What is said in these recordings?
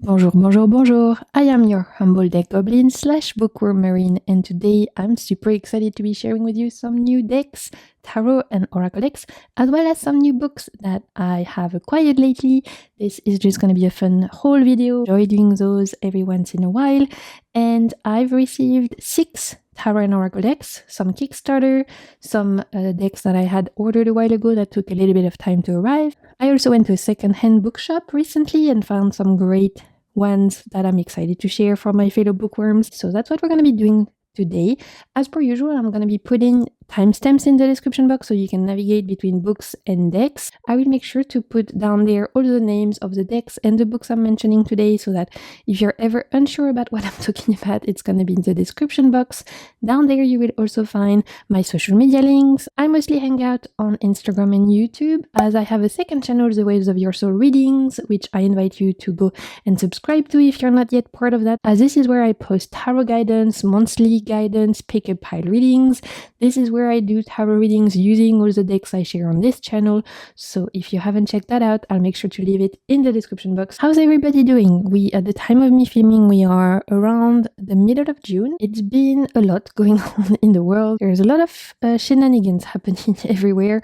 Bonjour, bonjour, bonjour. I am your humble deck goblin / bookworm marine, and today I'm super excited to be sharing with you some new decks, tarot and oracle decks, as well as some new books that I have acquired lately. This is just going to be a fun haul video. I enjoy doing those every once in a while, and I've received 6 tarot and oracle decks, some Kickstarter, some decks that I had ordered a while ago that took a little bit of time to arrive. I also went to a second-hand bookshop recently and found some great ones that I'm excited to share for my fellow bookworms. So that's what we're going to be doing today. As per usual, I'm going to be putting timestamps in the description box so you can navigate between books and decks. I will make sure to put down there all the names of the decks and the books I'm mentioning today so that if you're ever unsure about what I'm talking about, it's going to be in the description box. Down there you will also find my social media links. I mostly hang out on Instagram and YouTube, as I have a second channel, The Waves of Your Soul Readings, which I invite you to go and subscribe to if you're not yet part of that, as this is where I post tarot guidance, monthly guidance, pick a pile readings. This is where I do tarot readings using all the decks I share on this channel. So if you haven't checked that out, I'll make sure to leave it in the description box. How's everybody doing? At the time of me filming, we are around the middle of June. It's been a lot going on in the world. There's a lot of shenanigans happening everywhere.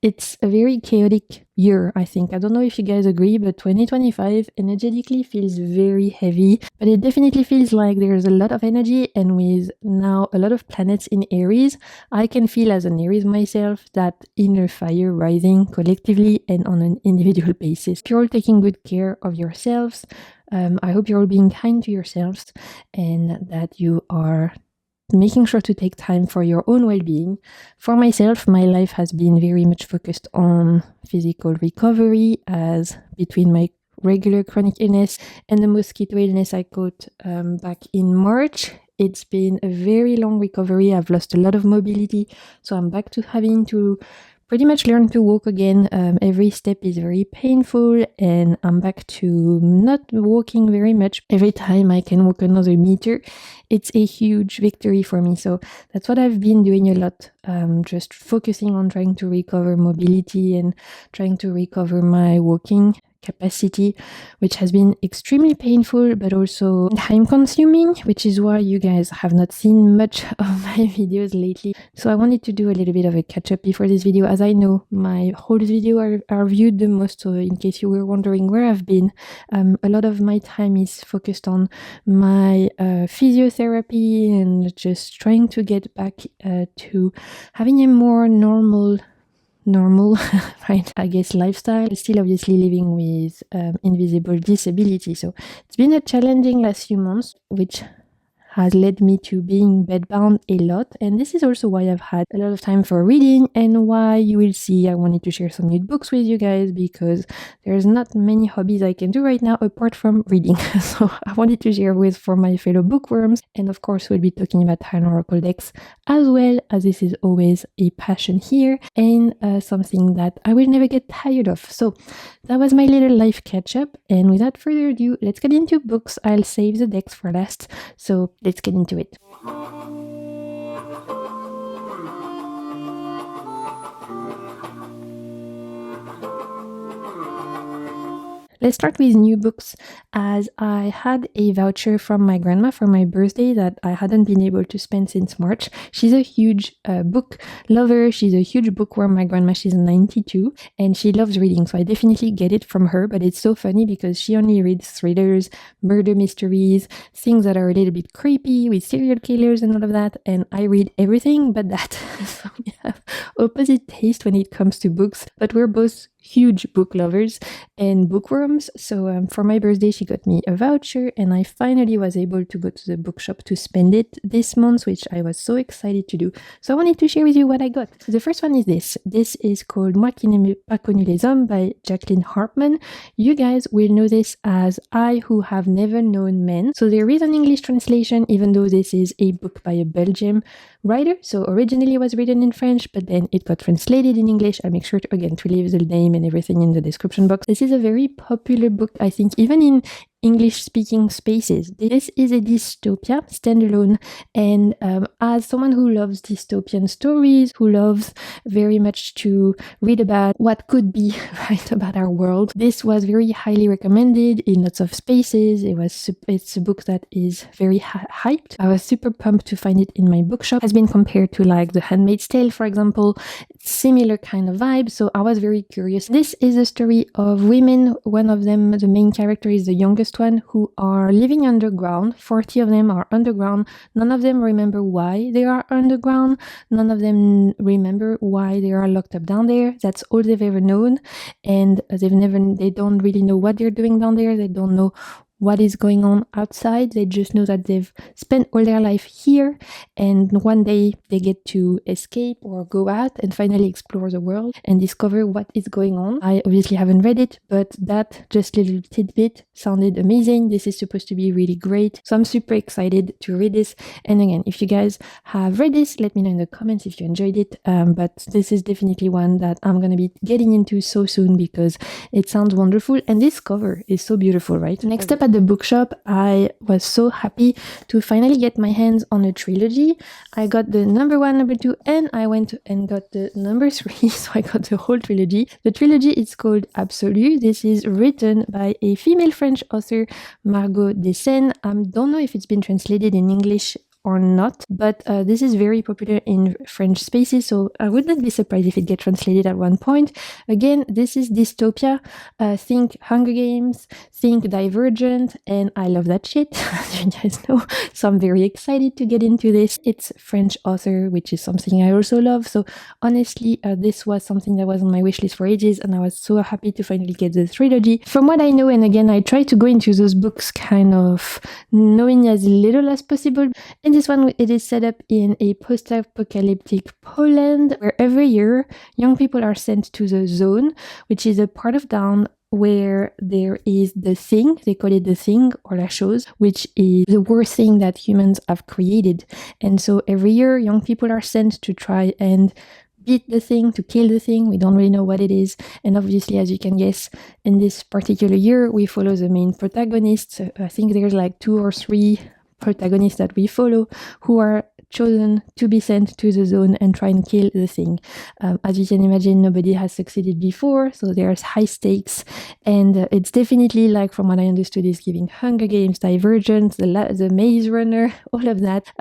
It's a very chaotic year, I think. I don't know if you guys agree, but 2025 energetically feels very heavy, but it definitely feels like there's a lot of energy, and with now a lot of planets in Aries, I can feel as an Aries myself that inner fire rising collectively and on an individual basis. If you're all taking good care of yourselves, I hope you're all being kind to yourselves and that you are making sure to take time for your own well-being. For myself, my life has been very much focused on physical recovery, as between my regular chronic illness and the mosquito illness I caught back in March, it's been a very long recovery. I've lost a lot of mobility, so I'm back to having to pretty much learn to walk again. Every step is very painful, and I'm back to not walking very much. Every time I can walk another meter, it's a huge victory for me. So that's what I've been doing a lot, just focusing on trying to recover mobility and trying to recover my walking capacity, which has been extremely painful but also time consuming, which is why you guys have not seen much of my videos lately. So I wanted to do a little bit of a catch up before this video, as I know my whole video are viewed the most. So in case you were wondering where I've been, a lot of my time is focused on my physiotherapy and just trying to get back to having a more normal right, I guess, lifestyle, still obviously living with invisible disability. So it's been a challenging last few months, which has led me to being bedbound a lot, and this is also why I've had a lot of time for reading, and why you will see I wanted to share some new books with you guys, because there's not many hobbies I can do right now apart from reading. So I wanted to share with for my fellow bookworms, and of course we'll be talking about tarot and oracle decks as well, as this is always a passion here and something that I will never get tired of. So that was my little life catch up, and without further ado, let's get into books. I'll save the decks for last, so let's get into it. Let's start with new books, as I had a voucher from my grandma for my birthday that I hadn't been able to spend since March. She's a huge book lover. She's a huge bookworm, my grandma. She's 92 and she loves reading, so I definitely get it from her. But it's so funny because she only reads thrillers, murder mysteries, things that are a little bit creepy with serial killers and all of that, and I read everything but that. So we have opposite taste when it comes to books, but we're both huge book lovers and bookworms. So for my birthday she got me a voucher, and I finally was able to go to the bookshop to spend it this month, which I was so excited to do. So I wanted to share with you what I got. So the first one is this is called Moi qui n'aimais pas connu les hommes by Jacqueline Hartman. You guys will know this as I Who Have Never Known Men. So there is an English translation, even though this is a book by a Belgian writer. So originally it was written in French, but then it got translated in English. I'll make sure to, again, to leave the name and everything in the description box. This is a very popular book, I think, even in English-speaking spaces. This is a dystopia, standalone, and as someone who loves dystopian stories, who loves very much to read about what could be right about our world, this was very highly recommended in lots of spaces. It's a book that is very hyped. I was super pumped to find it in my bookshop. It has been compared to like The Handmaid's Tale, for example, similar kind of vibe, so I was very curious. This is a story of women. One of them, the main character, is the youngest one, who are living underground. 40 of them are underground. None of them remember why they are underground. None of them remember why they are locked up down there. That's all they've ever known, and they don't really know what they're doing down there. They don't know what is going on outside. They just know that they've spent all their life here, and one day they get to escape or go out and finally explore the world and discover what is going on. I obviously haven't read it, but that just little tidbit sounded amazing. This is supposed to be really great, so I'm super excited to read this. And again, if you guys have read this, let me know in the comments if you enjoyed it, but this is definitely one that I'm gonna be getting into so soon because it sounds wonderful, and this cover is so beautiful, right? Next up at the bookshop, I was so happy to finally get my hands on a trilogy. I got the number 1, number 2, and I went and got the number 3, so I got the whole trilogy. The trilogy is called Absolu. This is written by a female French author, Margot Dessen. I don't know if it's been translated in English or not, but this is very popular in French spaces, so I would not be surprised if it gets translated at one point. Again, this is dystopia. Think Hunger Games, think Divergent, and I love that shit, as you guys know, so I'm very excited to get into this. It's French author, which is something I also love, so honestly, this was something that was on my wishlist for ages, and I was so happy to finally get the trilogy. From what I know, and again, I try to go into those books kind of knowing as little as possible. In this one, it is set up in a post-apocalyptic Poland, where every year young people are sent to the zone, which is a part of town where there is the thing, they call it the thing, or la chose, which is the worst thing that humans have created. And so every year young people are sent to try and beat the thing, to kill the thing. We don't really know what it is, and obviously, as you can guess, in this particular year we follow the main protagonists. I think there's like 2 or 3 protagonists that we follow who are chosen to be sent to the zone and try and kill the thing. As you can imagine, nobody has succeeded before, so there's high stakes, and it's definitely, like from what I understood, is giving Hunger Games, Divergent, the Maze Runner, all of that.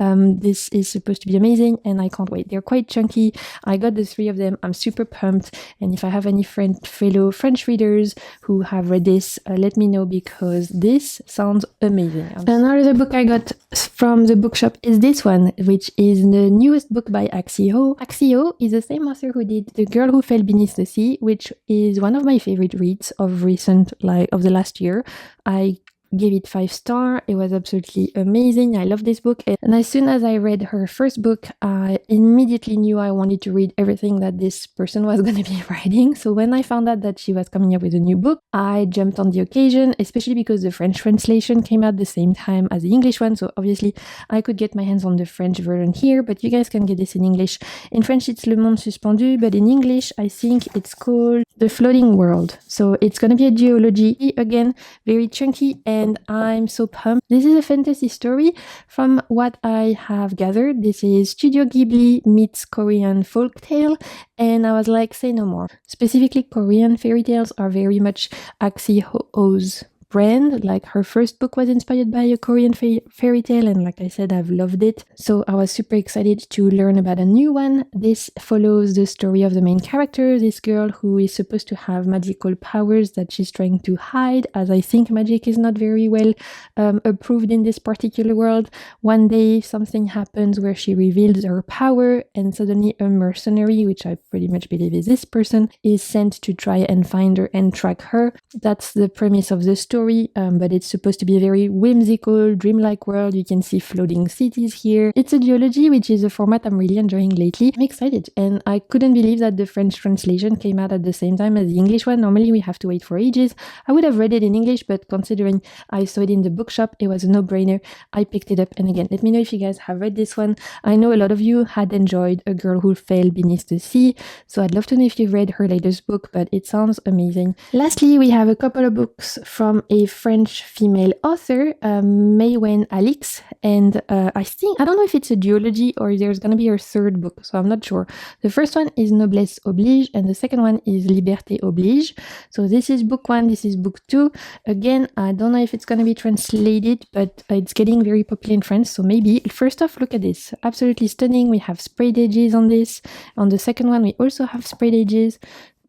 This is supposed to be amazing, and I can't wait. They're quite chunky. I got the 3 of them. I'm super pumped, and if I have any fellow French readers who have read this, let me know, because this sounds amazing. Another book I got from the bookshop is this one, which is the newest book by Axio. Axio is the same author who did The Girl Who Fell Beneath the Sea, which is one of my favorite reads of the last year. I gave it 5 stars. It was absolutely amazing. I love this book, and as soon as I read her first book, I immediately knew I wanted to read everything that this person was going to be writing. So when I found out that she was coming up with a new book, I jumped on the occasion, especially because the French translation came out the same time as the English one, so obviously I could get my hands on the French version here, but you guys can get this in English. In French it's Le Monde Suspendu, but in English I think it's called The Floating World. So it's going to be a duology, again, very chunky, and I'm so pumped. This is a fantasy story. From what I have gathered, this is Studio Ghibli meets Korean folktale, and I was like, say no more. Specifically, Korean fairy tales are very much Axio's brand. Like, her first book was inspired by a Korean fairy tale, and like I said, I've loved it. So I was super excited to learn about a new one. This follows the story of the main character, this girl who is supposed to have magical powers that she's trying to hide, as I think magic is not very well approved in this particular world. One day something happens where she reveals her power, and suddenly a mercenary, which I pretty much believe is this person, is sent to try and find her and track her. That's the premise of the story. But it's supposed to be a very whimsical, dreamlike world. You can see floating cities here. It's a duology, which is a format I'm really enjoying lately. I'm excited, and I couldn't believe that the French translation came out at the same time as the English one. Normally we have to wait for ages. I would have read it in English, but considering I saw it in the bookshop, it was a no-brainer. I picked it up, and again, let me know if you guys have read this one. I know a lot of you had enjoyed A Girl Who Fell Beneath the Sea, so I'd love to know if you've read her latest book, but it sounds amazing. Lastly, we have a couple of books from a French female author, Maywen Alix, and I don't know if it's a duology or there's gonna be her third book, so I'm not sure. The first one is Noblesse Oblige, and the second one is Liberté Oblige. So this is book 1, this is book 2. Again, I don't know if it's gonna be translated, but it's getting very popular in France, so maybe. First off, look at this. Absolutely stunning. We have sprayed edges on this. On the second one, we also have sprayed edges.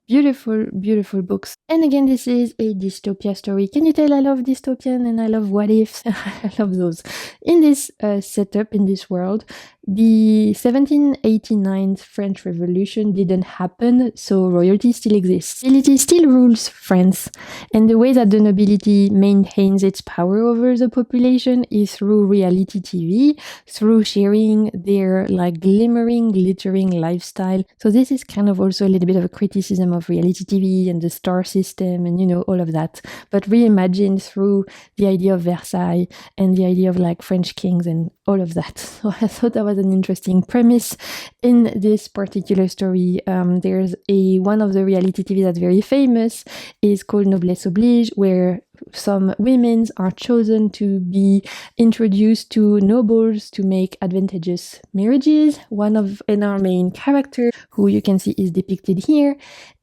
Beautiful, beautiful books. And again, this is a dystopia story. Can you tell I love dystopian and I love what ifs? I love those. In this setup, in this world, the 1789 French Revolution didn't happen, so royalty still exists. Nobility still rules France, and the way that the nobility maintains its power over the population is through reality TV, through sharing their glimmering, glittering lifestyle. So this is kind of also a little bit of a criticism of reality TV and the star system and, all of that, but reimagined through the idea of Versailles and the idea of French kings and all of that. So I thought that was an interesting premise in this particular story. There's one of the reality TV that's very famous is called Noblesse Oblige, where some women are chosen to be introduced to nobles to make advantageous marriages. One of our main character, who you can see is depicted here,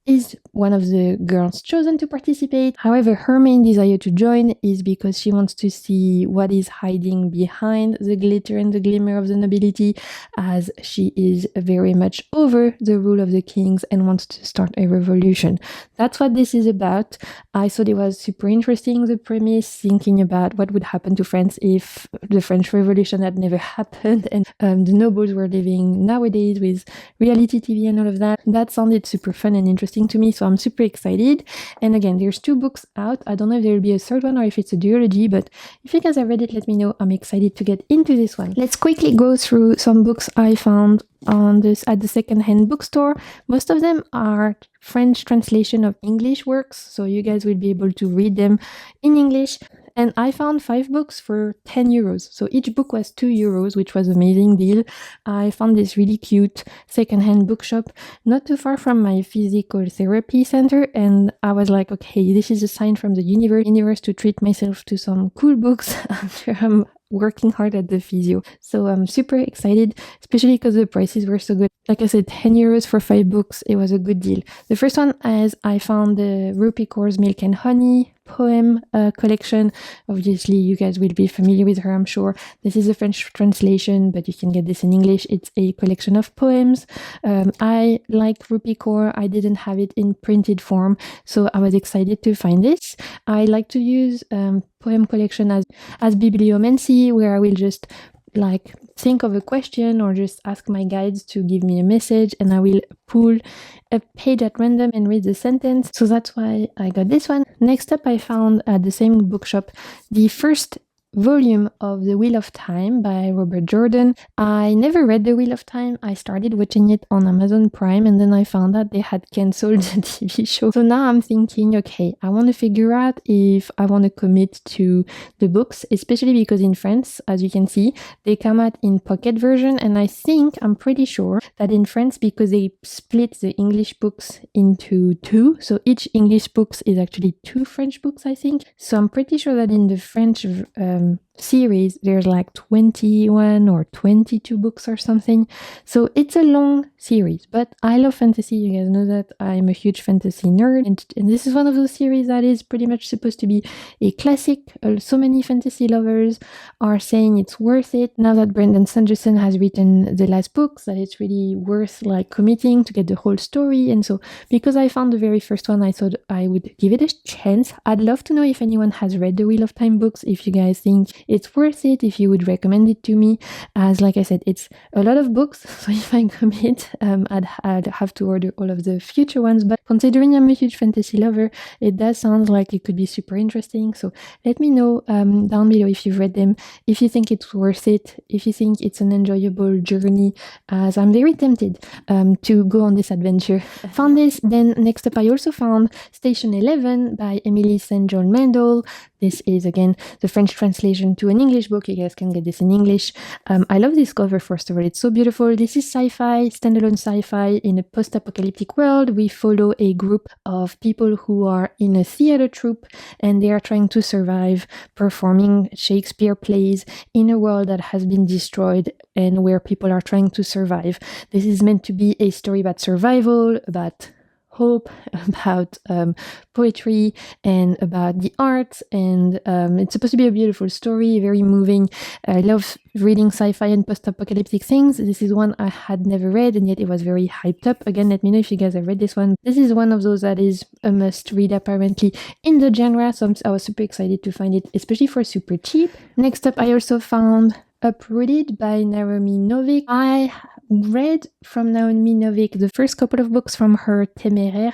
is one of the girls chosen to participate. However, her main desire to join is because she wants to see what is hiding behind the glitter and the glimmer of the nobility, as she is very much over the rule of the kings and wants to start a revolution. That's what this is about. I thought it was super interesting, the premise, thinking about what would happen to France if the French Revolution had never happened and the nobles were living nowadays with reality TV and all of that. That sounded super fun and interesting to me, so I'm super excited. And again, there's 2 books out. I don't know if there will be a third one or if it's a duology, but if you guys have read it, let me know. I'm excited to get into this one. Let's quickly go through some books I found at the secondhand bookstore. Most of them are French translation of English works, so you guys will be able to read them in English. And I found 5 books for 10 euros. So each book was 2 euros, which was an amazing deal. I found this really cute secondhand bookshop not too far from my physical therapy center. And I was like, okay, this is a sign from the universe to treat myself to some cool books after I'm working hard at the physio. So I'm super excited, especially because the prices were so good. Like I said, 10 euros for 5 books. It was a good deal. The first one is I found the Rupi Kaur's Milk and Honey poem collection. Obviously, you guys will be familiar with her, I'm sure. This is a French translation, but you can get this in English. It's a collection of poems. I like Rupi Kaur. I didn't have it in printed form, so I was excited to find this. I like to use poem collection as bibliomancy, where I will just think of a question or just ask my guides to give me a message, and I will pull a page at random and read the sentence. So that's why I got this one. Next up, I found at the same bookshop the first volume of The Wheel of Time by Robert Jordan. I never read The Wheel of Time. I started watching it on Amazon Prime, and then I found out they had cancelled the TV show. So now I'm thinking, okay, I want to figure out if I want to commit to the books, especially because in France, as you can see, they come out in pocket version, and I'm pretty sure that in France, because they split the English books into 2, so each English books is actually 2 French books, I think. So I'm pretty sure that in the French series there's 21 or 22 books or something, so it's a long series. But I love fantasy, you guys know that I'm a huge fantasy nerd, and this is one of those series that is pretty much supposed to be a classic. So many fantasy lovers are saying it's worth it now that Brandon Sanderson has written the last books, that it's really worth committing to get the whole story. And so because I found the very first one, I thought I would give it a chance. I'd love to know if anyone has read the Wheel of Time books, if you guys think it's worth it, if you would recommend it to me, as like I said, it's a lot of books, so if I commit, I'd have to order all of the future ones. But considering I'm a huge fantasy lover, it does sound like it could be super interesting. So let me know down below if you've read them, if you think it's worth it, if you think it's an enjoyable journey, as I'm very tempted to go on this adventure. Found this. Then next up, I also found Station 11 by Emily St. John Mandel. This is again the French translation into an English book. You guys can get this in English. I love this cover, first of all. It's so beautiful. This is sci-fi, standalone sci-fi in a post-apocalyptic world. We follow a group of people who are in a theater troupe, and they are trying to survive performing Shakespeare plays in a world that has been destroyed and where people are trying to survive. This is meant to be a story about survival, about hope, about poetry, and about the arts, and it's supposed to be a beautiful story, very moving. I love reading sci-fi and post-apocalyptic things. This is one I had never read, and yet it was very hyped up. Again, let me know if you guys have read this one. This is one of those that is a must-read apparently in the genre, so I was super excited to find it, especially for super cheap. Next up, I also found Uprooted by Naomi Novik. I read from Naomi Novik the first couple of books from her Téméraire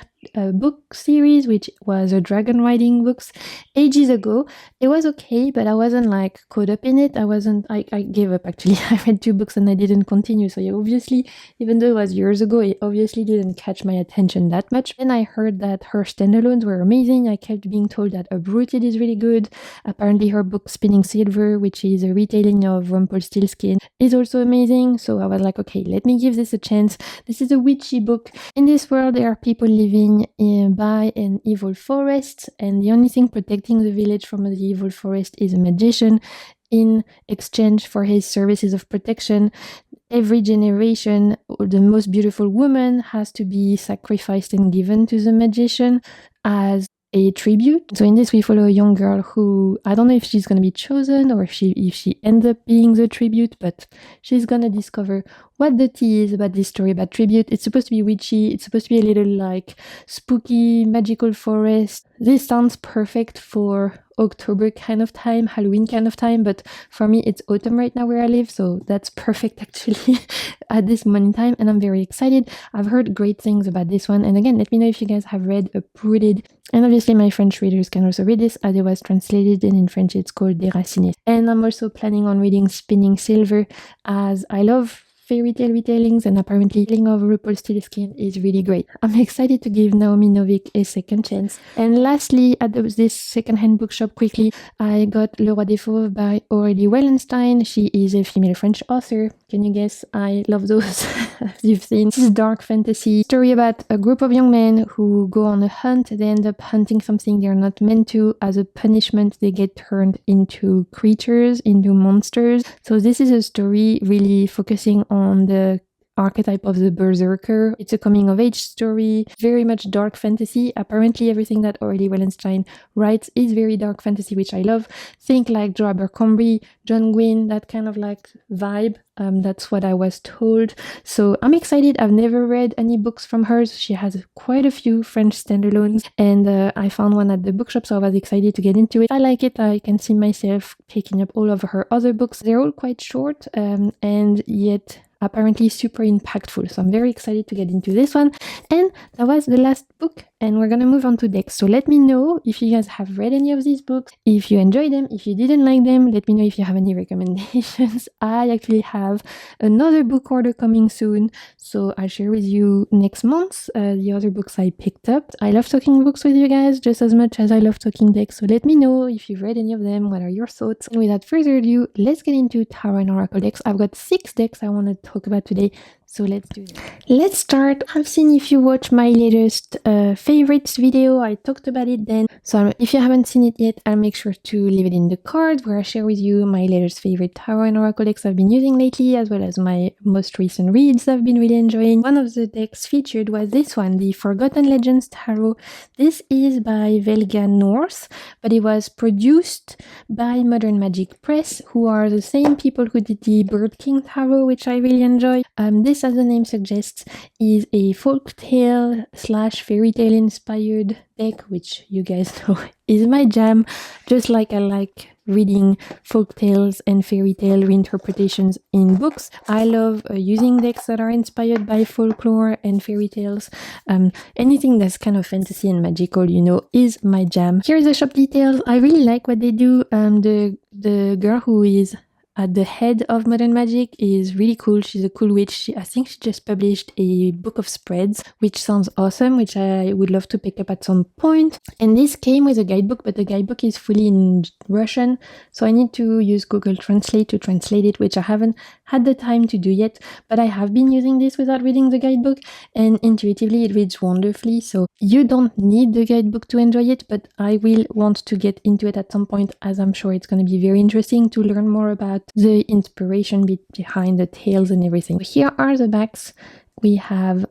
book series, which was a dragon riding books ages ago. It was okay, but I wasn't like caught up in it. I gave up actually. I read 2 books and I didn't continue. So obviously, even though it was years ago, it obviously didn't catch my attention that much. Then I heard that her standalones were amazing. I kept being told that Uprooted is really good. Apparently her book Spinning Silver, which is a retelling of Rumpelstiltskin, is also amazing. So I was like, okay, let me give this a chance. This is a witchy book. In this world, there are people living by an evil forest, and the only thing protecting the village from the evil forest is a magician. In exchange for his services of protection, every generation, the most beautiful woman has to be sacrificed and given to the magician as a tribute. So in this, we follow a young girl who, I don't know if she's going to be chosen or if she ends up being the tribute, but she's going to discover what the tea is about this story about tribute. It's supposed to be witchy. It's supposed to be a little like spooky, magical forest. This sounds perfect for October kind of time, Halloween kind of time, but for me it's autumn right now where I live, so that's perfect actually at this moment in time, and I'm very excited. I've heard great things about this one, and again, let me know if you guys have read Uprooted, and obviously my French readers can also read this as it was translated, and in French it's called Déraciné. And I'm also planning on reading Spinning Silver, as I love fairy tale retellings, and apparently telling of Rumpelstiltskin is really great. I'm excited to give Naomi Novik a second chance. And lastly, at this secondhand bookshop quickly, I got Le Roi des Fauves by Aurélie Wallenstein. She is a female French author. Can you guess? I love those, as you've seen. This is dark fantasy story about a group of young men who go on a hunt. They end up hunting something they're not meant to. As a punishment, they get turned into creatures, into monsters. So this is a story really focusing on the archetype of the berserker. It's a coming of age story, very much dark fantasy. Apparently everything that Aurélie Wallenstein writes is very dark fantasy, which I love. Think like Joe Abercrombie, John Gwynne, that kind of like vibe. That's what I was told. So I'm excited. I've never read any books from hers. She has quite a few French standalones, and I found one at the bookshop, so I was excited to get into it. I like it. I can see myself picking up all of her other books. They're all quite short, and yet apparently super impactful. So I'm very excited to get into this one. And that was the last book, and we're gonna move on to decks. So let me know if you guys have read any of these books, if you enjoyed them, if you didn't like them. Let me know if you have any recommendations. I actually have another book order coming soon, so I'll share with you next month the other books I picked up. I love talking books with you guys just as much as I love talking decks, so let me know if you've read any of them. What are your thoughts? And without further ado, let's get into Tarot and Oracle decks. I've got 6 decks I want to talk about today, so let's do it. Let's start. I've seen if you watch my latest favorites video, I talked about it then. So if you haven't seen it yet, I'll make sure to leave it in the card where I share with you my latest favorite Tarot and Oracle decks I've been using lately, as well as my most recent reads I've been really enjoying. One of the decks featured was this one, the Forgotten Legends Tarot. This is by Velga North, but it was produced by Modern Magic Press, who are the same people who did the Bird King Tarot, which I really enjoy. This, as the name suggests, is a folktale / fairy tale inspired deck, which you guys know is my jam. Just like I like reading folktales and fairy tale reinterpretations in books, I love using decks that are inspired by folklore and fairy tales. Anything that's kind of fantasy and magical, you know, is my jam. Here's the shop details. I really like what they do. The girl who is at the head of Modern Magic is really cool. She's a cool witch. I think she just published a book of spreads, which sounds awesome, which I would love to pick up at some point. And this came with a guidebook, but the guidebook is fully in Russian, so I need to use Google Translate to translate it, which I haven't had the time to do yet, but I have been using this without reading the guidebook, and intuitively it reads wonderfully, so you don't need the guidebook to enjoy it, but I will want to get into it at some point, as I'm sure it's going to be very interesting to learn more about the inspiration behind the tales and everything. Here are the backs. We have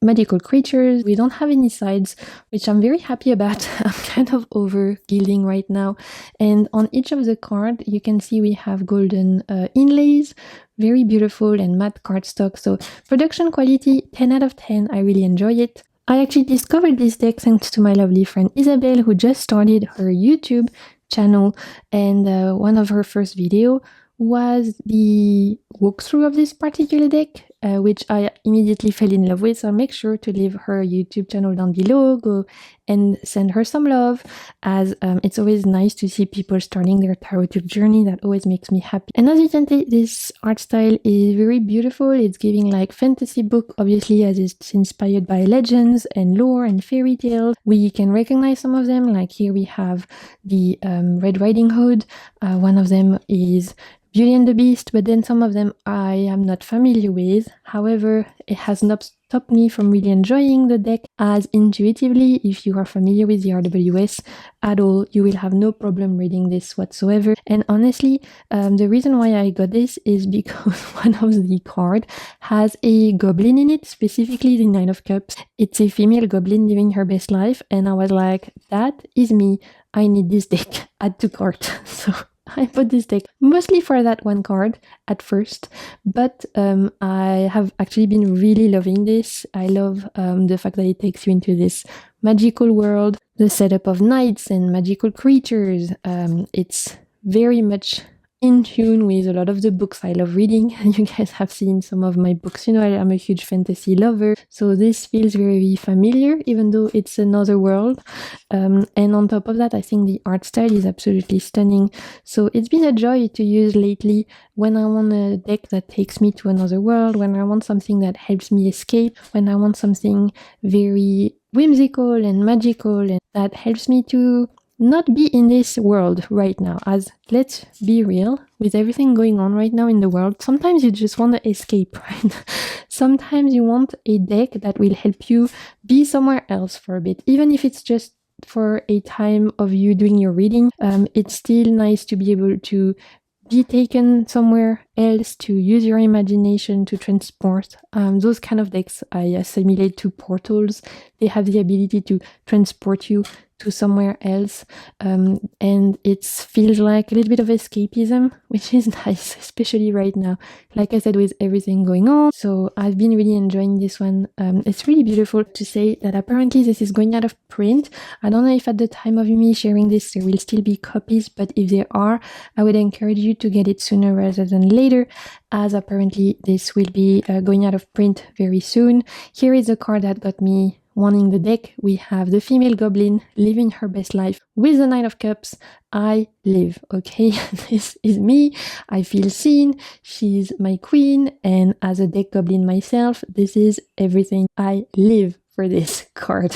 magical creatures. We don't have any sides, which I'm very happy about. I'm kind of over gilding right now. And on each of the cards, you can see we have golden inlays, very beautiful and matte cardstock. So production quality, 10 out of 10. I really enjoy it. I actually discovered this deck thanks to my lovely friend Isabel, who just started her YouTube channel, and one of her first video was the walkthrough of this particular deck, which I immediately fell in love with. So I'll make sure to leave her YouTube channel down below, go and send her some love, as it's always nice to see people starting their tarotube journey. That always makes me happy. And as you can see, this art style is very beautiful. It's giving like fantasy book, obviously, as it's inspired by legends and lore and fairy tales. We can recognize some of them, like here we have the Red Riding Hood. One of them is Beauty and the Beast, but then some of them I am not familiar with. However, it has not stopped me from really enjoying the deck, as intuitively, if you are familiar with the RWS at all, you will have no problem reading this whatsoever. And honestly, the reason why I got this is because one of the cards has a goblin in it, specifically the Nine of Cups. It's a female goblin living her best life, and I was like, that is me. I need this deck. Add to cart. So I bought this deck mostly for that one card at first, but I have actually been really loving this. I love the fact that it takes you into this magical world, the setup of knights and magical creatures. It's very much in tune with a lot of the books I love reading. You guys have seen some of my books, you know, I'm a huge fantasy lover, so this feels very familiar, even though it's another world. And on top of that, I think the art style is absolutely stunning. So it's been a joy to use lately when I want a deck that takes me to another world, when I want something that helps me escape, when I want something very whimsical and magical and that helps me to not be in this world right now. As let's be real, with everything going on right now in the world, sometimes you just want to escape, right? Sometimes you want a deck that will help you be somewhere else for a bit, even if it's just for a time of you doing your reading. It's still nice to be able to be taken somewhere else, to use your imagination to transport. Those kind of decks I assimilate to portals. They have the ability to transport you to somewhere else, and it feels like a little bit of escapism, which is nice, especially right now, like I said, with everything going on. So I've been really enjoying this one. It's really beautiful to say that apparently this is going out of print. I don't know if at the time of me sharing this there will still be copies, but if there are, I would encourage you to get it sooner rather than later, as apparently this will be going out of print very soon. Here is a card that got me wanting the deck. We have the female goblin living her best life with the Nine of Cups. I live, okay? This is me. I feel seen. She's my queen, and as a deck goblin myself, this is everything. I live for this card.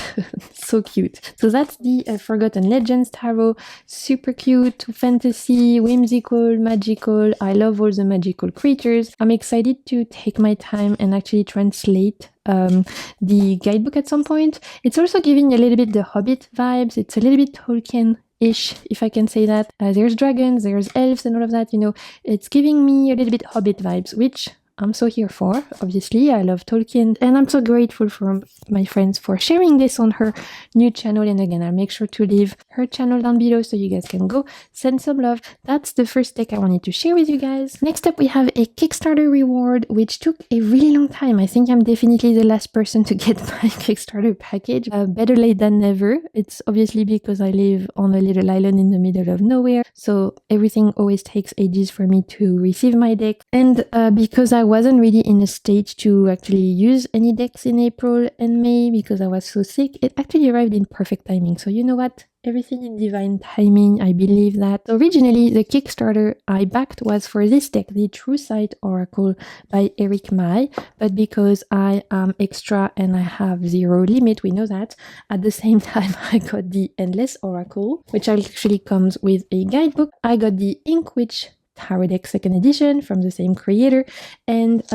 So cute. So that's the Forgotten Legends Tarot. Super cute, fantasy, whimsical, magical. I love all the magical creatures. I'm excited to take my time and actually translate the guidebook at some point. It's also giving a little bit the Hobbit vibes. It's a little bit Tolkien-ish, if I can say that. There's dragons, there's elves and all of that, you know. It's giving me a little bit Hobbit vibes, which I'm so here for. Obviously, I love Tolkien, and I'm so grateful for my friends for sharing this on her new channel. And again, I'll make sure to leave her channel down below so you guys can go send some love. That's the first deck I wanted to share with you guys. Next up, we have a Kickstarter reward, which took a really long time. I think I'm definitely the last person to get my Kickstarter package. Better late than never. It's obviously because I live on a little island in the middle of nowhere, so everything always takes ages for me to receive my deck. And because I wasn't really in a state to actually use any decks in April and May because I was so sick, it actually arrived in perfect timing. So you know what? everything in divine timing. I believe that. Originally, the Kickstarter I backed was for this deck, the True Sight Oracle by Eric Mai, but because I am extra and I have zero limit, we know that, at the same time I got the Endless Oracle, which actually comes with a guidebook. I got the Ink Witch Tarot deck 2nd edition from the same creator, and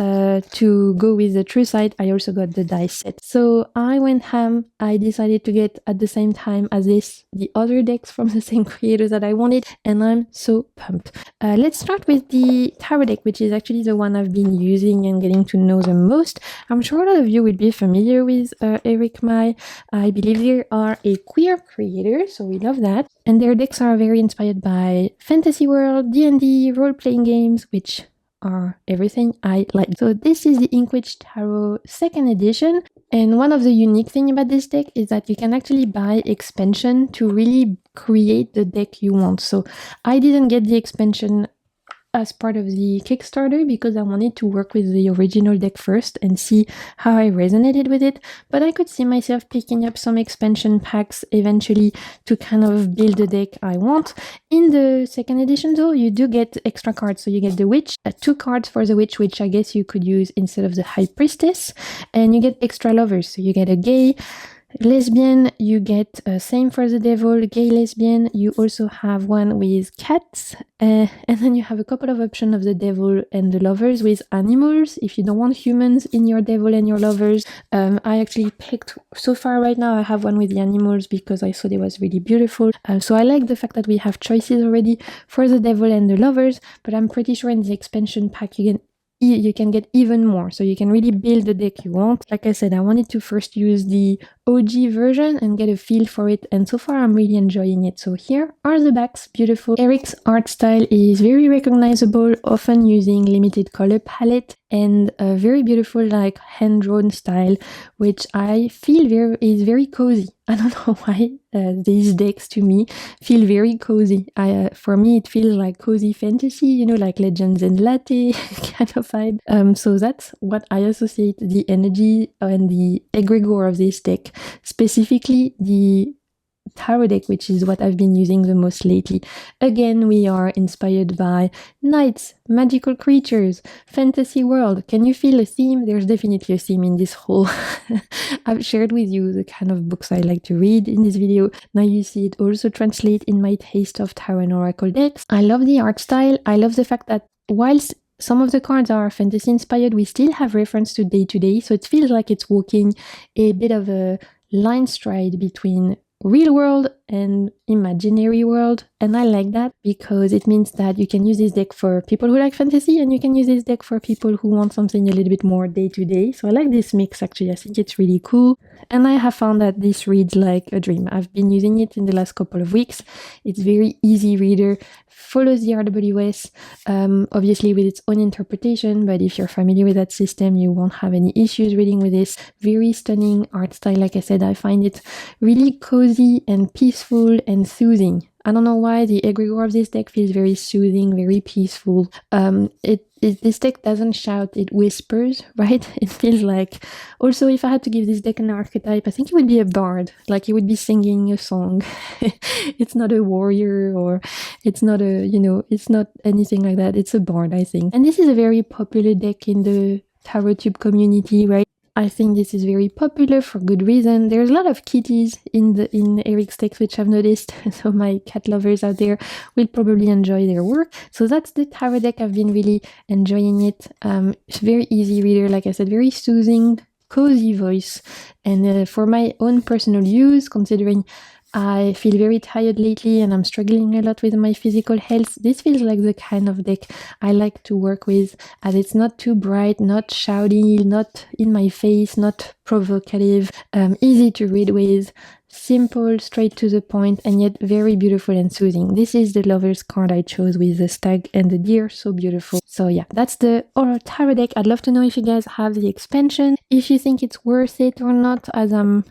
to go with the True Sight I also got the dice set. So I went ham. I decided to get at the same time as this the other decks from the same creator that I wanted, and I'm so pumped. Let's start with the tarot deck, which is actually the one I've been using and getting to know the most. I'm sure a lot of you will be familiar with Eric Mai. I believe they are a queer creator, so we love that. And their decks are very inspired by fantasy world, D&D, role-playing games, which are everything I like. So this is the Ink Witch Tarot 2nd edition. And one of the unique things about this deck is that you can actually buy expansion to really create the deck you want. So I didn't get the expansion as part of the Kickstarter because I wanted to work with the original deck first and see how I resonated with it, but I could see myself picking up some expansion packs eventually to kind of build the deck I want. In the 2nd edition though, you do get extra cards, so you get the Witch, 2 cards for the Witch, which I guess you could use instead of the High Priestess, and you get extra lovers, so you get a gay, lesbian, you get same for the devil, gay lesbian. You also have one with cats, and then you have a couple of options of the devil and the lovers with animals if you don't want humans in your devil and your lovers. I actually picked, so far right now I have one with the animals because I thought it was really beautiful. So I like the fact that we have choices already for the devil and the lovers, but I'm pretty sure in the expansion pack you can get even more, so you can really build the deck you want. Like I said, I wanted to first use the OG version and get a feel for it, and so far I'm really enjoying it. So here are the backs, beautiful. Eric's art style is very recognizable, often using limited color palette and a very beautiful like hand-drawn style, which I feel is very cozy. I don't know why these decks to me feel very cozy. For me it feels like cozy fantasy, you know, like Legends and Latte kind of vibe. So that's what I associate the energy and the egregore of this deck, specifically the tarot deck, which is what I've been using the most lately. Again, we are inspired by knights, magical creatures, fantasy world. Can you feel a theme? There's definitely a theme in this whole I've shared with you the kind of books I like to read in this video. Now you see it also translate in my taste of tarot and oracle decks. I love the art style. I love the fact that whilst some of the cards are fantasy inspired, we still have reference to day-to-day, so it feels like it's walking a bit of a line stride between real world and imaginary world, and I like that because it means that you can use this deck for people who like fantasy, and you can use this deck for people who want something a little bit more day-to-day. So I like this mix actually. I think it's really cool, and I have found that this reads like a dream. I've been using it in the last couple of weeks. It's very easy reader, follows the RWS, obviously with its own interpretation, but if you're familiar with that system, you won't have any issues reading with this. Very stunning art style. Like I said, I find it really cozy and peaceful and soothing. I don't know why the egregore of this deck feels very soothing, very peaceful. This deck doesn't shout, it whispers, right? It feels like, also if I had to give this deck an archetype, I think it would be a bard, like it would be singing a song. It's not a warrior, or it's not a, you know, it's not anything like that. It's a bard, I think. And this is a very popular deck in the tarotube community, right? I think this is very popular for good reason. There's a lot of kitties in Eric's decks, which I've noticed. So my cat lovers out there will probably enjoy their work. So that's the tarot deck. I've been really enjoying it. It's very easy reader, like I said, very soothing, cozy voice. And for my own personal use, considering I feel very tired lately and I'm struggling a lot with my physical health, this feels like the kind of deck I like to work with, as it's not too bright, not shouty, not in my face, not provocative, easy to read with, simple, straight to the point, and yet very beautiful and soothing. This is the Lover's card I chose with the stag and the deer, so beautiful. So yeah, that's the tarot deck. I'd love to know if you guys have the expansion, if you think it's worth it or not, as I'm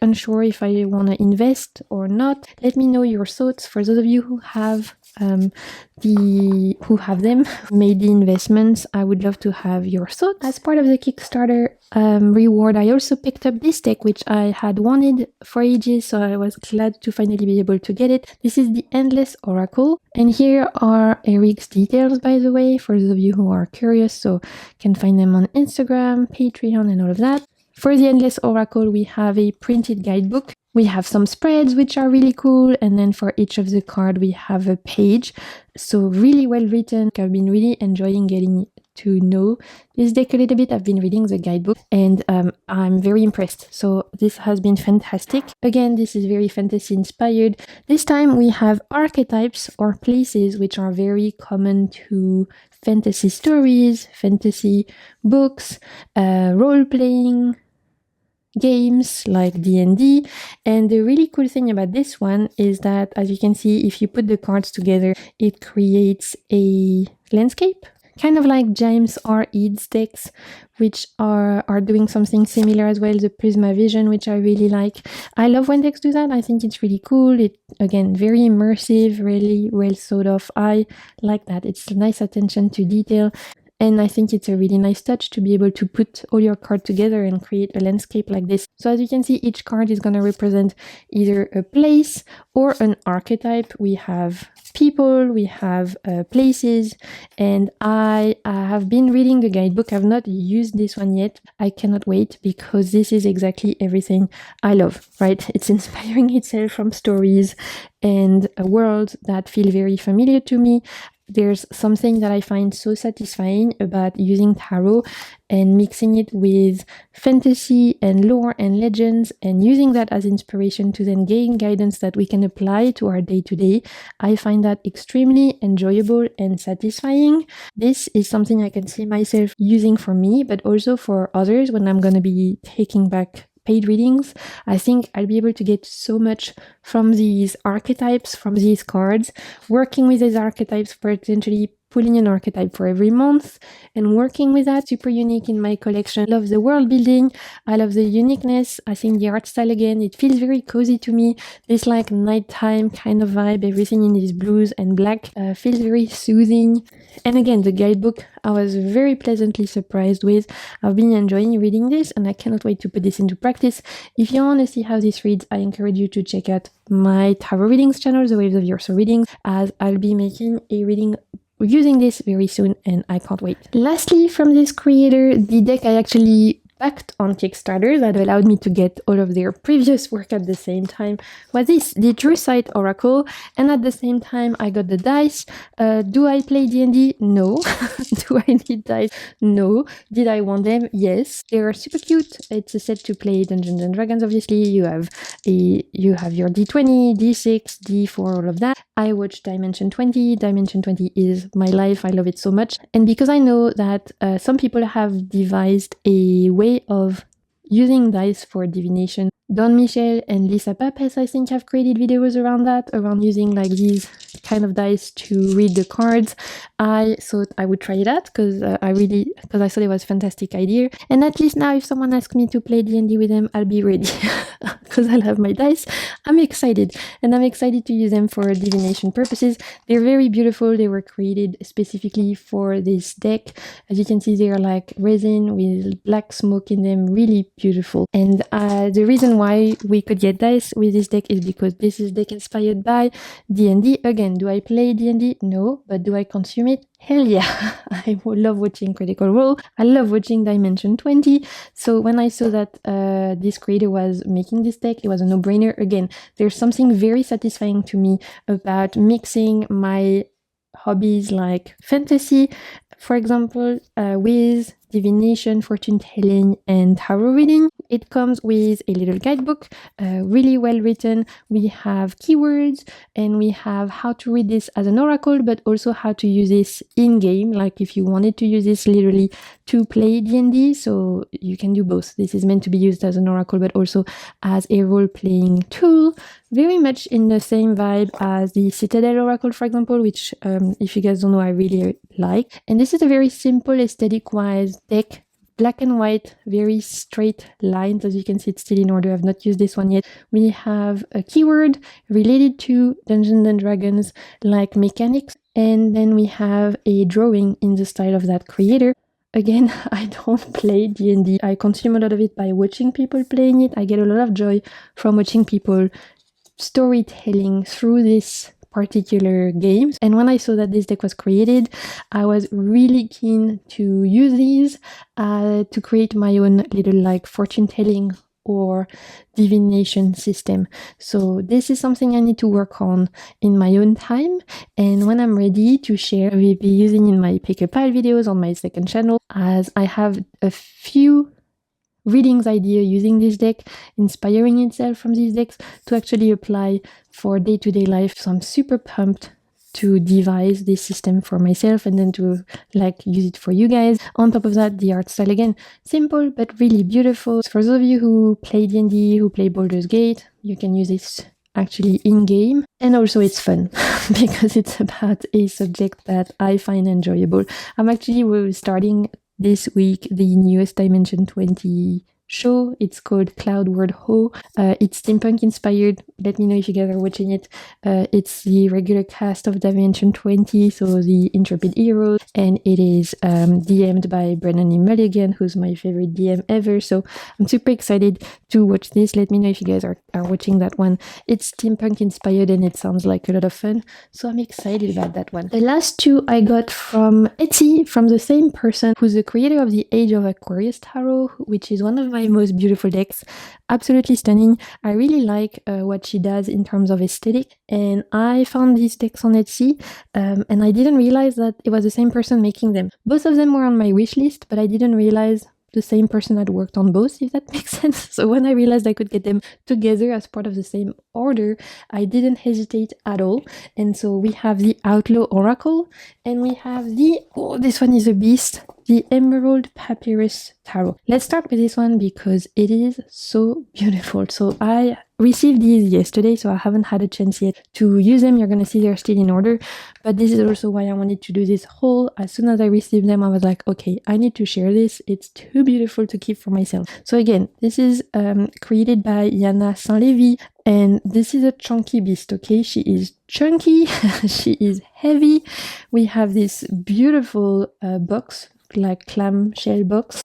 unsure if I want to invest or not. Let me know your thoughts. For those of you who have who have them made the investments. I would love to have your thoughts. As part of the Kickstarter reward, I also picked up this deck, which I had wanted for ages, so I was glad to finally be able to get it. This is the Endless Oracle, and here are Eric's details, by the way, for those of you who are curious, so can find them on Instagram, Patreon, and all of that. For the Endless Oracle, we have a printed guidebook. We have some spreads, which are really cool. And then for each of the cards, we have a page. So really well written. I've been really enjoying getting to know this deck a little bit. I've been reading the guidebook and I'm very impressed. So this has been fantastic. Again, this is very fantasy inspired. This time we have archetypes or places which are very common to fantasy stories, fantasy books, role-playing games like D&D. And the really cool thing about this one is that, as you can see, if you put the cards together, it creates a landscape, kind of like James R. Eads decks, which are doing something similar as well, the Prisma Vision, which I really like. I love when decks do that. I think it's really cool. It, again, very immersive, really well thought of. I like that. It's a nice attention to detail. And I think it's a really nice touch to be able to put all your cards together and create a landscape like this. So as you can see, each card is going to represent either a place or an archetype. We have people, we have places, and I have been reading the guidebook. I've not used this one yet. I cannot wait because this is exactly everything I love, right? It's inspiring itself from stories and a world that feel very familiar to me. There's something that I find so satisfying about using tarot and mixing it with fantasy and lore and legends and using that as inspiration to then gain guidance that we can apply to our day-to-day. I find that extremely enjoyable and satisfying. This is something I can see myself using for me, but also for others when I'm going to be taking back paid readings. I think I'll be able to get so much from these archetypes, from these cards, working with these archetypes, potentially pulling an archetype for every month and working with that. Super unique in my collection. Love the world building. I love the uniqueness. I think the art style, again, it feels very cozy to me. This like nighttime kind of vibe, everything in these blues and black feels very soothing. And again, the guidebook, I was very pleasantly surprised with. I've been enjoying reading this and I cannot wait to put this into practice. If you want to see how this reads, I encourage you to check out my tarot readings channel, The Waves of Your Soul Readings, as I'll be making a reading using this very soon and I can't wait. Lastly, from this creator, the deck I actually backed on Kickstarter that allowed me to get all of their previous work at the same time was this, the Druidite Oracle, and at the same time I got the dice. Do I play D&D? No. Do I need dice? No. Did I want them? Yes. They are super cute. It's a set to play Dungeons and Dragons, obviously. You have your D20, D6, D4, all of that. I watched Dimension 20. Dimension 20 is my life. I love it so much. And because I know that some people have devised a way of using dice for divination, Don Michel and Lisa Papes, I think, have created videos around that, around using like these kind of dice to read the cards. I thought I would try it out because I thought it was a fantastic idea. And at least now if someone asks me to play D&D with them, I'll be ready because I'll have my dice. I'm excited and I'm excited to use them for divination purposes. They're very beautiful. They were created specifically for this deck. As you can see, they are like resin with black smoke in them, really beautiful. And the reason why we could get dice with this deck is because this is deck inspired by D&D. Again, do I play D&D? No. But do I consume it? Hell yeah. I love watching Critical Role. I love watching Dimension 20. So when I saw that this creator was making this deck, it was a no-brainer. Again, there's something very satisfying to me about mixing my hobbies like fantasy, for example, with divination, fortune telling, and tarot reading. It comes with a little guidebook, really well written. We have keywords and we have how to read this as an oracle, but also how to use this in-game, like if you wanted to use this literally to play D&D, so you can do both. This is meant to be used as an oracle, but also as a role-playing tool, very much in the same vibe as the Citadel Oracle, for example, which, if you guys don't know, I really like. And this is a very simple aesthetic-wise deck, black and white, very straight lines. As you can see, it's still in order. I've not used this one yet. We have a keyword related to Dungeons and Dragons, like mechanics. And then we have a drawing in the style of that creator. Again, I don't play D&D. I consume a lot of it by watching people playing it. I get a lot of joy from watching people storytelling through this particular games. And when I saw that this deck was created, I was really keen to use these to create my own little like fortune telling or divination system. So this is something I need to work on in my own time, and when I'm ready to share, I will be using in my pick a pile videos on my second channel, as I have a few readings idea using this deck, inspiring itself from these decks to actually apply for day-to-day life. So I'm super pumped to devise this system for myself and then to like use it for you guys. On top of that, the art style, again, simple but really beautiful. For those of you who play D&D, who play Baldur's Gate, you can use this actually in-game, and also it's fun because it's about a subject that I find enjoyable. I'm actually starting this week the newest Dimension 20 show. It's called Cloudward Ho. It's steampunk inspired. Let me know if you guys are watching it. It's the regular cast of Dimension 20, so the Intrepid Heroes, and it is DM'd by Brennan E. Mulligan, who's my favorite DM ever. So I'm super excited to watch this. Let me know if you guys are watching that one. It's steampunk inspired and it sounds like a lot of fun, so I'm excited about that one. The last two I got from Etsy, from the same person who's the creator of the Age of Aquarius Tarot, which is one of my most beautiful decks. Absolutely stunning. I really like what she does in terms of aesthetic, and I found these decks on Etsy, and I didn't realize that it was the same person making them. Both of them were on my wish list, but I didn't realize the same person had worked on both, if that makes sense. So when I realized I could get them together as part of the same order, I didn't hesitate at all. And so we have the Outlaw Oracle, and we have the, oh, this one is a beast, the Emerald Papyrus Tarot. Let's start with this one because it is so beautiful. So I received these yesterday, so I haven't had a chance yet to use them. You're gonna see they're still in order, but this is also why I wanted to do this haul. As soon as I received them, I was like, okay, I need to share this. It's too beautiful to keep for myself. So again, this is created by Yana Saint-Lévy, and this is a chunky beast, okay? She is chunky, she is heavy. We have this beautiful box, like clamshell box.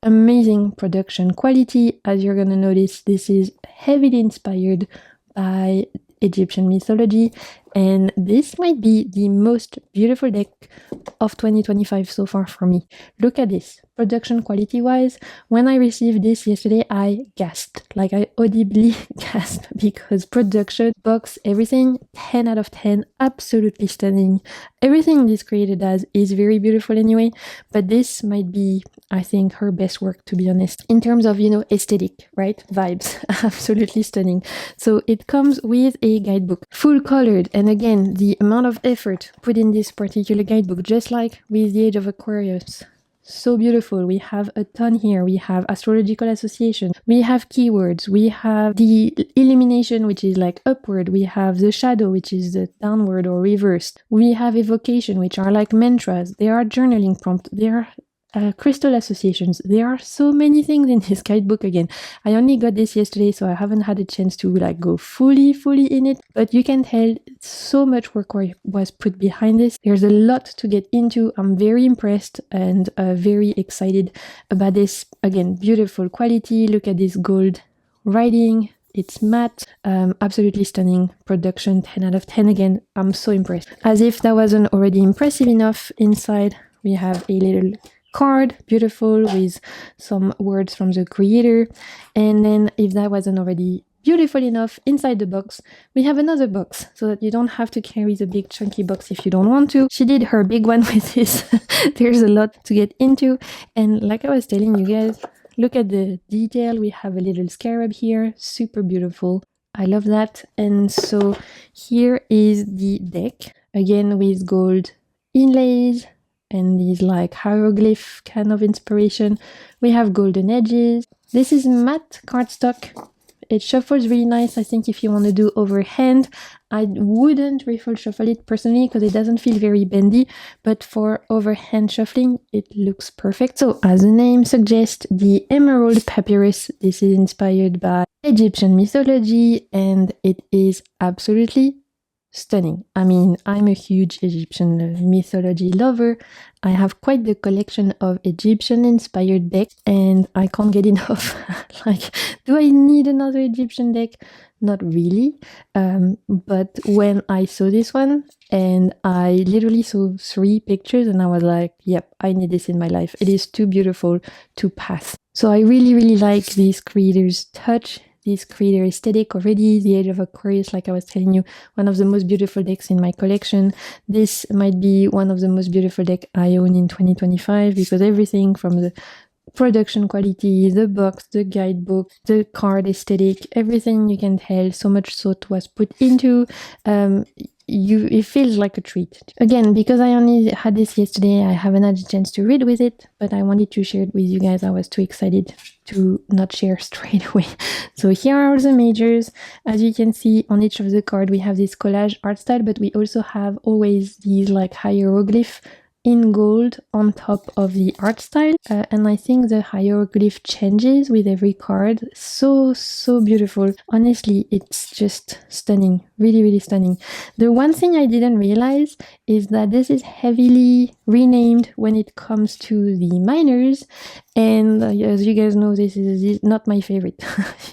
Amazing production quality. As you're gonna notice, this is heavily inspired by Egyptian mythology, and this might be the most beautiful deck of 2025 so far for me. Look at this. Production quality wise, when I received this yesterday, I gasped. Like, I audibly gasped because production, box, everything, 10 out of 10, absolutely stunning. Everything this creator does is very beautiful anyway, but this might be, I think, her best work, to be honest, in terms of, you know, aesthetic, right? Vibes, absolutely stunning. So it comes with a guidebook, full colored, and again, the amount of effort put in this particular guidebook, just like with the Age of Aquarius. So beautiful. We have a ton here. We have astrological association. We have keywords. We have the illumination, which is like upward. We have the shadow, which is the downward or reversed. We have evocation, which are like mantras. They are journaling prompts. They are crystal associations. There are so many things in this guidebook. Again, I only got this yesterday, so I haven't had a chance to like go fully in it, but you can tell so much work was put behind this. There's a lot to get into. I'm very impressed and very excited about this. Again, beautiful quality. Look at this gold writing. It's matte, absolutely stunning production, 10 out of 10. Again, I'm so impressed. As if that wasn't already impressive enough, inside we have a little card, beautiful, with some words from the creator. And then if that wasn't already beautiful enough, inside the box we have another box, so that you don't have to carry the big chunky box if you don't want to. She did her big one with this. There's a lot to get into, and like I was telling you guys, look at the detail. We have a little scarab here, super beautiful. I love that. And so here is the deck, again with gold inlays and these like hieroglyph kind of inspiration. We have golden edges. This is matte cardstock. It shuffles really nice. I think if you want to do overhand, I wouldn't shuffle it personally because it doesn't feel very bendy, but for overhand shuffling, it looks perfect. So as the name suggests, the emerald papyrus, this is inspired by Egyptian mythology, and it is absolutely stunning. I mean, I'm a huge Egyptian mythology lover. I have quite the collection of Egyptian-inspired decks, and I can't get enough. Like, do I need another Egyptian deck? Not really. But when I saw this one, and I literally saw 3 pictures, and I was like, yep, I need this in my life. It is too beautiful to pass. So I really, really like this creator's touch, this creator aesthetic already. The Age of Aquarius, like I was telling you, one of the most beautiful decks in my collection. This might be one of the most beautiful decks I own in 2025 because everything from the production quality, the box, the guidebook, the card aesthetic, everything you can tell, so much thought was put into. It feels like a treat. Again, because I only had this yesterday, I haven't had a chance to read with it, but I wanted to share it with you guys. I was too excited to not share straight away. So here are the majors. As you can see on each of the cards, we have this collage art style, but we also have always these like hieroglyph in gold on top of the art style, and I think the hieroglyph changes with every card. So beautiful. Honestly, it's just stunning. Really, really stunning. The one thing I didn't realize is that this is heavily renamed when it comes to the minors, and as you guys know, this is not my favorite.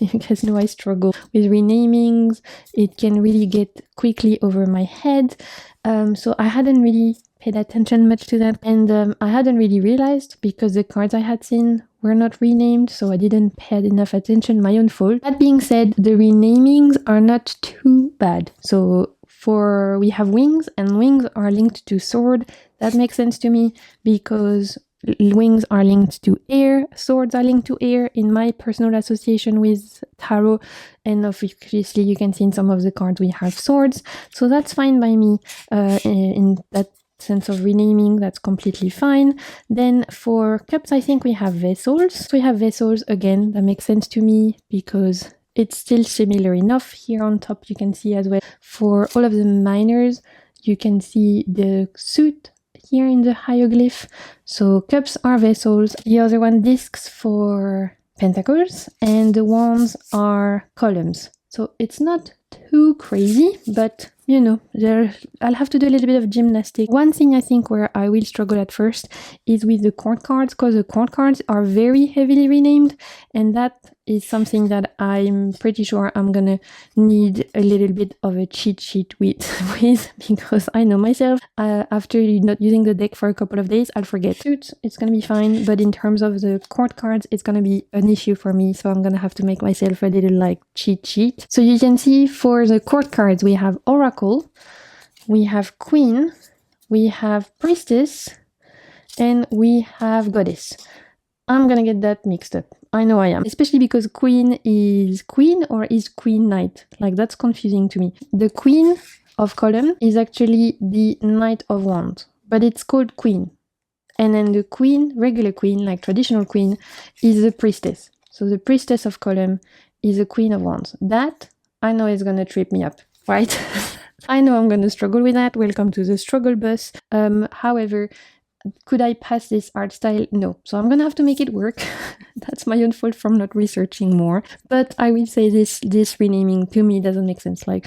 You guys know I struggle with renamings. It can really get quickly over my head, so I hadn't really paid attention much to that, and I hadn't really realized because the cards I had seen were not renamed, so I didn't pay enough attention. My own fault. That being said, the renamings are not too bad. So we have wings, and wings are linked to sword. That makes sense to me because wings are linked to air, swords are linked to air in my personal association with tarot, and obviously you can see in some of the cards we have swords, so that's fine by me. In that sense of renaming, that's completely fine. Then for cups, I think we have vessels. We have vessels again, that makes sense to me because it's still similar enough. Here on top you can see as well for all of the minors, you can see the suit here in the hieroglyph. So cups are vessels. The other one, discs for pentacles, and the wands are columns. So it's not too crazy, but you know, I'll have to do a little bit of gymnastics. One thing I think where I will struggle at first is with the court cards, because the court cards are very heavily renamed, and that is something that I'm pretty sure I'm gonna need a little bit of a cheat sheet with because I know myself, after not using the deck for a couple of days, I'll forget. Suits, it's gonna be fine, but in terms of the court cards, it's gonna be an issue for me, so I'm gonna have to make myself a little like cheat sheet. So you can see for the court cards, we have Oracle, we have Queen, we have Priestess, and we have Goddess. I'm gonna get that mixed up. I know I am. Especially because Queen is Queen or is Queen Knight. Like, that's confusing to me. The Queen of column is actually the Knight of Wands, but it's called Queen. And then the Queen, regular Queen, like traditional Queen, is the Priestess. So the Priestess of column is the Queen of Wands. That, I know, is gonna trip me up, right? I know I'm gonna struggle with that. Welcome to the struggle bus. However, could I pass this art style? No. So I'm gonna have to make it work. That's my own fault from not researching more. But I will say this renaming to me doesn't make sense. Like,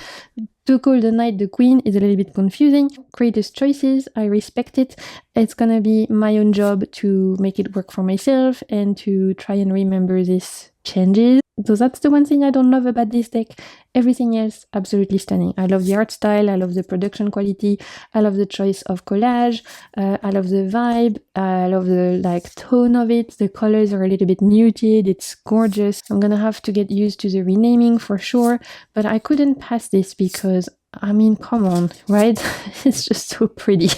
to call the knight the queen is a little bit confusing. Creators' choices, I respect it. It's gonna be my own job to make it work for myself and to try and remember these changes. So that's the one thing I don't love about this deck. Everything else, absolutely stunning. I love the art style, I love the production quality, I love the choice of collage, I love the vibe, I love the tone of it. The colors are a little bit muted, it's gorgeous. I'm gonna have to get used to the renaming for sure, but I couldn't pass this because, I mean, come on, right? It's just so pretty.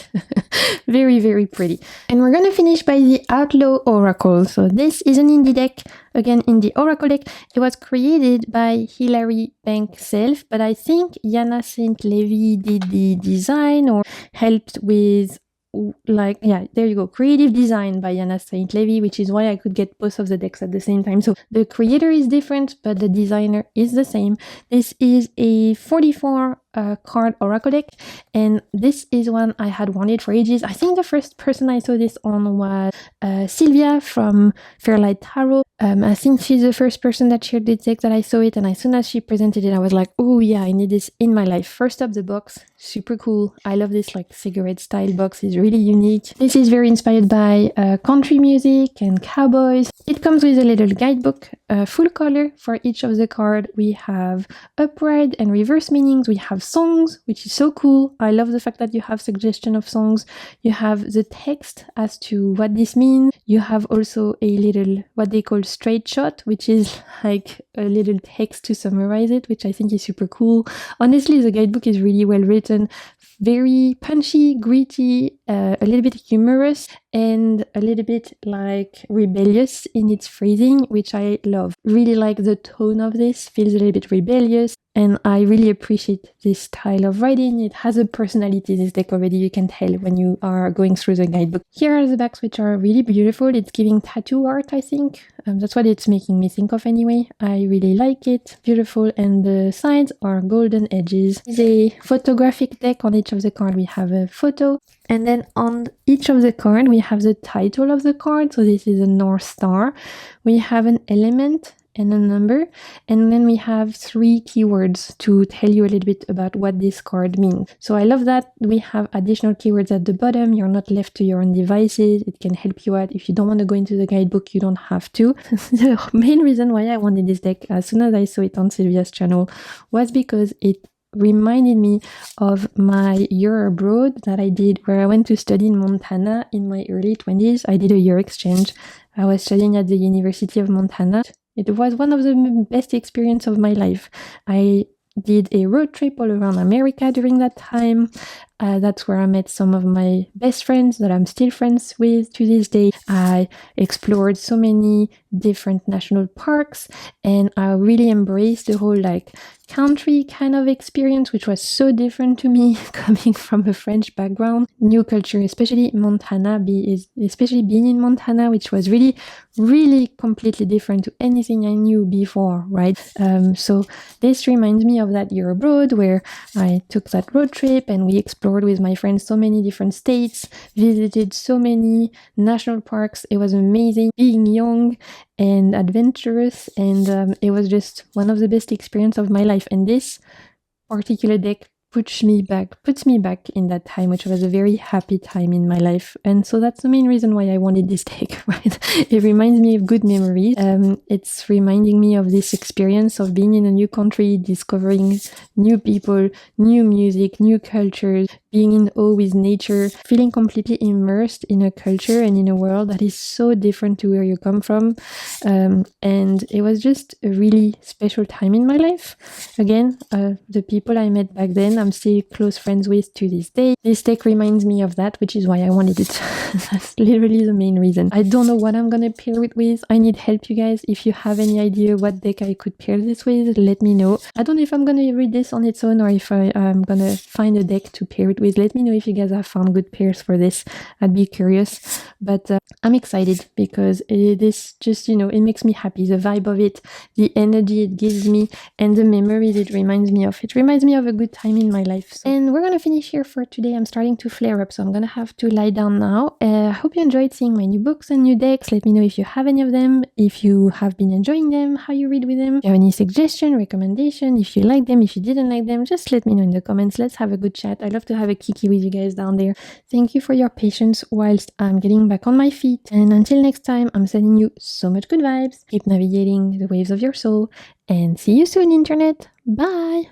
Very, very pretty. And we're gonna finish by the Outlaw Oracle. So this is an indie deck, again, indie Oracle deck. It was created by Hilary Bank self, but I think Yana St. Levy did the design or helped with there you go, Creative Design by Yana Saint Levy, which is why I could get both of the decks at the same time. So the creator is different, but the designer is the same. This is a 44 card oracle deck, and this is one I had wanted for ages. I think the first person I saw this on was Sylvia from Fairlight Tarot. I think she's the first person that shared this deck that I saw it, and as soon as she presented it, I was like, oh yeah, I need this in my life. First up, the box, super cool. I love this like cigarette style box, it's really unique. This is very inspired by country music and cowboys. It comes with a little guidebook, full color for each of the card. We have upright and reverse meanings. We have songs, which is so cool. I love the fact that you have suggestion of songs. You have the text as to what this means. You have also a little, what they call straight shot, which is like a little text to summarize it, which I think is super cool. Honestly, the guidebook is really well written, very punchy, gritty, a little bit humorous, and a little bit like rebellious in its phrasing, which I love. Really like the tone of this, feels a little bit rebellious, and I really appreciate this style of writing. It has a personality, this deck already, you can tell when you are going through the guidebook. Here are the backs, which are really beautiful. It's giving tattoo art, I think. That's what it's making me think of anyway. I really like it, beautiful, and the sides are golden edges. It's a photographic deck. On each of the card we have a photo, and then on each of the card we have the title of the card. So this is a North Star. We have an element and a number, and then we have 3 keywords to tell you a little bit about what this card means. So I love that we have additional keywords at the bottom. You're not left to your own devices. It can help you out. If you don't want to go into the guidebook, you don't have to. The main reason why I wanted this deck as soon as I saw it on Sylvia's channel was because it reminded me of my year abroad that I did, where I went to study in Montana in my early 20s. I did a year exchange. I was studying at the University of Montana. It was one of the best experiences of my life. I did a road trip all around America during that time. That's where I met some of my best friends that I'm still friends with to this day. I explored so many different national parks, and I really embraced the whole like country kind of experience, which was so different to me coming from a French background. New culture, especially Montana, especially being in Montana, which was really, really completely different to anything I knew before, right? So this reminds me of that year abroad where I took that road trip and we explored with my friends so many different states, visited so many national parks. It was amazing being young and adventurous, and it was just one of the best experiences of my life. And this particular deck puts me back in that time, which was a very happy time in my life. And so that's the main reason why I wanted this deck, right? It reminds me of good memories. It's reminding me of this experience of being in a new country, discovering new people, new music, new cultures, being in awe with nature, feeling completely immersed in a culture and in a world that is so different to where you come from. And it was just a really special time in my life. Again, the people I met back then, I'm still close friends with to this day. This deck reminds me of that, which is why I wanted it. That's literally the main reason. I don't know what I'm gonna pair it with. I need help, you guys. If you have any idea what deck I could pair this with, let me know. I don't know if I'm gonna read this on its own or if I'm gonna find a deck to pair it with. Let me know if you guys have found good pairs for this. I'd be curious. But I'm excited because this just, it makes me happy. The vibe of it, the energy it gives me, and the memories it reminds me of. It reminds me of a good time in my life. And we're gonna finish here for today. I'm starting to flare up, so I'm gonna have to lie down now. I hope you enjoyed seeing my new books and new decks. Let me know if you have any of them, if you have been enjoying them, how you read with them. If you have any suggestion, recommendation, if you like them, if you didn't like them, just let me know in the comments. Let's have a good chat. I love to have a kiki with you guys down there. Thank you for your patience whilst I'm getting back on my feet. And until next time, I'm sending you so much good vibes. Keep navigating the waves of your soul, and see you soon, internet. Bye!